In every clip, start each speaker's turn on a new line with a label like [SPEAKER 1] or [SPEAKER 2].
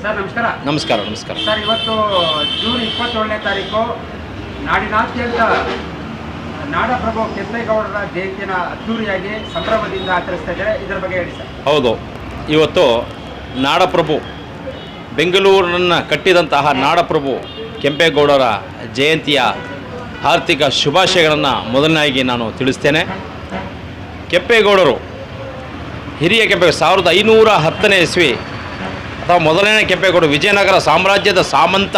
[SPEAKER 1] Sir ನಮಸ್ಕಾರ.
[SPEAKER 2] ನಮಸ್ಕಾರ. ನಮಸ್ಕಾರ
[SPEAKER 1] ಸರ್, ಇವತ್ತು ಜೂನ್ 27ನೇ ತಾರೀಕು ನಾಡಿನಾದ್ಯಂತ ನಾಡಪ್ರಭು ಕೆಂಪೇಗೌಡರ ಜಯಂತಿನ ಅದ್ದೂರಿಯಾಗಿ ಸಂಭ್ರಮದಿಂದ ಆಚರಿಸ್ತಾ ಇದ್ದಾರೆ. ಇದರ ಬಗ್ಗೆ ಹೇಳಿ ಸರ್.
[SPEAKER 2] ಹೌದು, ಇವತ್ತು ನಾಡಪ್ರಭು ಬೆಂಗಳೂರನ್ನು ಕಟ್ಟಿದಂತಹ ನಾಡಪ್ರಭು ಕೆಂಪೇಗೌಡರ ಜಯಂತಿಯ ಆರ್ಥಿಕ ಶುಭಾಶಯಗಳನ್ನು ಮೊದಲನೇಯಾಗಿ ನಾನು ತಿಳಿಸ್ತೇನೆ. ಕೆಂಪೇಗೌಡರು ಹಿರಿಯ ಕೆಂಪೇಗೌಡ 1510ನೇ ಇಸ್ವಿ ಅಥವಾ ಮೊದಲನೇ ಕೆಂಪೇಗೌಡರು ವಿಜಯನಗರ ಸಾಮ್ರಾಜ್ಯದ ಸಾಮಂತ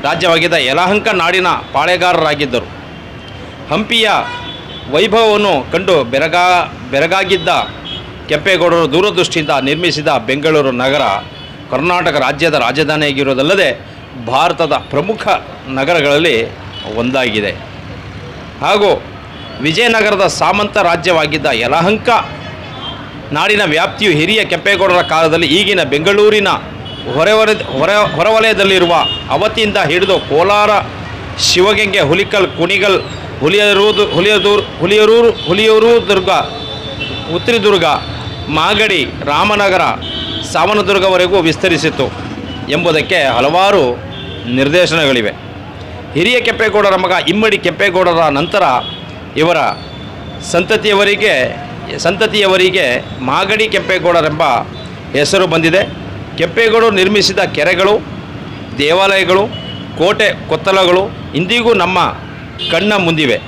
[SPEAKER 2] ರಾಜ್ಯವಾಗಿದ್ದ ಯಲಹಂಕ ನಾಡಿನ ಪಾಳೆಗಾರರಾಗಿದ್ದರು. ಹಂಪಿಯ ವೈಭವವನ್ನು ಕಂಡು ಬೆರಗಾಗಿದ್ದ ಕೆಂಪೇಗೌಡರು ದೂರದೃಷ್ಟಿಯಿಂದ ನಿರ್ಮಿಸಿದ ಬೆಂಗಳೂರು ನಗರ ಕರ್ನಾಟಕ ರಾಜ್ಯದ ರಾಜಧಾನಿಯಾಗಿರುವುದಲ್ಲದೆ ಭಾರತದ ಪ್ರಮುಖ ನಗರಗಳಲ್ಲಿ ಒಂದಾಗಿದೆ. ಹಾಗೂ ವಿಜಯನಗರದ ಸಾಮಂತ ರಾಜ್ಯವಾಗಿದ್ದ ಯಲಹಂಕ ನಾಡಿನ ವ್ಯಾಪ್ತಿಯು ಹಿರಿಯ ಕೆಂಪೇಗೌಡರ ಕಾಲದಲ್ಲಿ ಈಗಿನ ಬೆಂಗಳೂರಿನ ಹೊರವಲಯದಲ್ಲಿರುವ ಅವತಿಯಿಂದ ಹಿಡಿದು ಕೋಲಾರ, ಶಿವಗಂಗೆ, ಹುಲಿಕಲ್, ಕುಣಿಗಲ್, ಹುಲಿಯೂರು ದುರ್ಗ, ಉತ್ತರದುರ್ಗ, ಮಾಗಡಿ, ರಾಮನಗರ, ಸಾವನದುರ್ಗವರೆಗೂ ವಿಸ್ತರಿಸಿತು ಎಂಬುದಕ್ಕೆ ಹಲವಾರು ನಿರ್ದೇಶನಗಳಿವೆ. ಹಿರಿಯ ಕೆಂಪೇಗೌಡರ ಮಗ ಇಮ್ಮಡಿ ಕೆಂಪೇಗೌಡರ ನಂತರ ಇವರ ಸಂತತಿಯವರಿಗೆ ಮಾಗಡಿ ಕೆಂಪೇಗೌಡರೆಂಬ ಹೆಸರು ಬಂದಿದೆ. ಕೆಂಪೇಗೌಡರು ನಿರ್ಮಿಸಿದ ಕೆರೆಗಳು, ದೇವಾಲಯಗಳು, ಕೋಟೆ ಕೊತ್ತಲಗಳು ಇಂದಿಗೂ ನಮ್ಮ ಕಣ್ಣ ಮುಂದಿವೆ.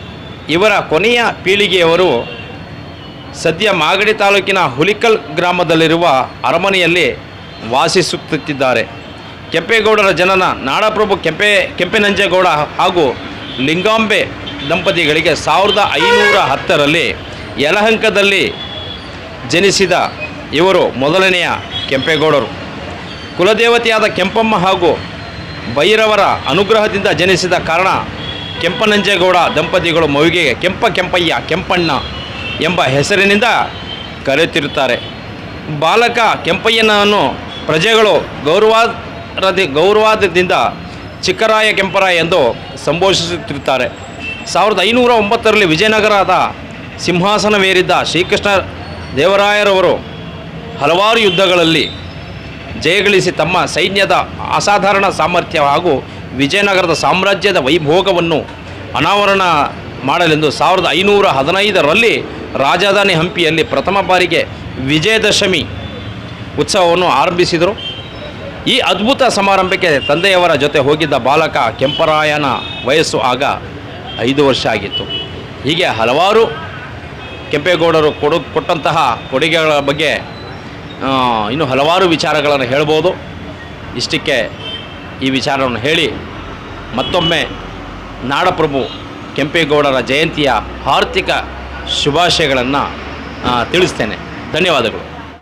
[SPEAKER 2] ಇವರ ಕೊನೆಯ ಪೀಳಿಗೆಯವರು ಸದ್ಯ ಮಾಗಡಿ ತಾಲೂಕಿನ ಹುಲಿಕಲ್ ಗ್ರಾಮದಲ್ಲಿರುವ ಅರಮನೆಯಲ್ಲಿ ವಾಸಿಸುತ್ತಿದ್ದಾರೆ. ಕೆಂಪೇಗೌಡರ ಜನನ ನಾಡಪ್ರಭು ಕೆಂಪೆನಂಜೇಗೌಡ ಹಾಗೂ ಲಿಂಗಾಂಬೆ ದಂಪತಿಗಳಿಗೆ 1510ರಲ್ಲಿ ಯಲಹಂಕದಲ್ಲಿ ಜನಿಸಿದ ಇವರು ಮೊದಲನೆಯ ಕೆಂಪೇಗೌಡರು. ಕುಲದೇವತೆಯಾದ ಕೆಂಪಮ್ಮ ಹಾಗೂ ಭೈರವರ ಅನುಗ್ರಹದಿಂದ ಜನಿಸಿದ ಕಾರಣ ಕೆಂಪನಂಜೇಗೌಡ ದಂಪತಿಗಳು ಮಗುವಿಗೆ ಕೆಂಪಯ್ಯ, ಕೆಂಪಣ್ಣ ಎಂಬ ಹೆಸರಿನಿಂದ ಕರೆಯುತ್ತಿರುತ್ತಾರೆ. ಬಾಲಕ ಕೆಂಪಯ್ಯನನ್ನು ಪ್ರಜೆಗಳು ಗೌರವಾದದಿಂದ ಚಿಕ್ಕರಾಯ ಕೆಂಪರಾಯ ಎಂದು ಸಂಬೋಧಿಸುತ್ತಿರುತ್ತಾರೆ. 1509ರಲ್ಲಿ ವಿಜಯನಗರದ ಸಿಂಹಾಸನವೇರಿದ್ದ ಶ್ರೀಕೃಷ್ಣ ದೇವರಾಯರವರು ಹಲವಾರು ಯುದ್ಧಗಳಲ್ಲಿ ಜಯಗಳಿಸಿ ತಮ್ಮ ಸೈನ್ಯದ ಅಸಾಧಾರಣ ಸಾಮರ್ಥ್ಯ ಹಾಗೂ ವಿಜಯನಗರದ ಸಾಮ್ರಾಜ್ಯದ ವೈಭೋಗವನ್ನು ಅನಾವರಣ ಮಾಡಲೆಂದು 1515ರಲ್ಲಿ ರಾಜಧಾನಿ ಹಂಪಿಯಲ್ಲಿ ಪ್ರಥಮ ಬಾರಿಗೆ ವಿಜಯದಶಮಿ ಉತ್ಸವವನ್ನು ಆರಂಭಿಸಿದರು. ಈ ಅದ್ಭುತ ಸಮಾರಂಭಕ್ಕೆ ತಂದೆಯವರ ಜೊತೆ ಹೋಗಿದ್ದ ಬಾಲಕ ಕೆಂಪರಾಯನ ವಯಸ್ಸು ಆಗ 5 ವರ್ಷ ಆಗಿತ್ತು. ಹೀಗೆ ಹಲವಾರು ಕೆಂಪೇಗೌಡರು ಕೊಟ್ಟಂತಹ ಕೊಡುಗೆಗಳ ಬಗ್ಗೆ ಇನ್ನೂ ಹಲವಾರು ವಿಚಾರಗಳನ್ನು ಹೇಳ್ಬೋದು. ಇಷ್ಟಕ್ಕೆ ಈ ವಿಚಾರವನ್ನು ಹೇಳಿ ಮತ್ತೊಮ್ಮೆ ನಾಡಪ್ರಭು ಕೆಂಪೇಗೌಡರ ಜಯಂತಿಯ ಆರ್ಥಿಕ ಶುಭಾಶಯಗಳನ್ನು ತಿಳಿಸ್ತೇನೆ. ಧನ್ಯವಾದಗಳು.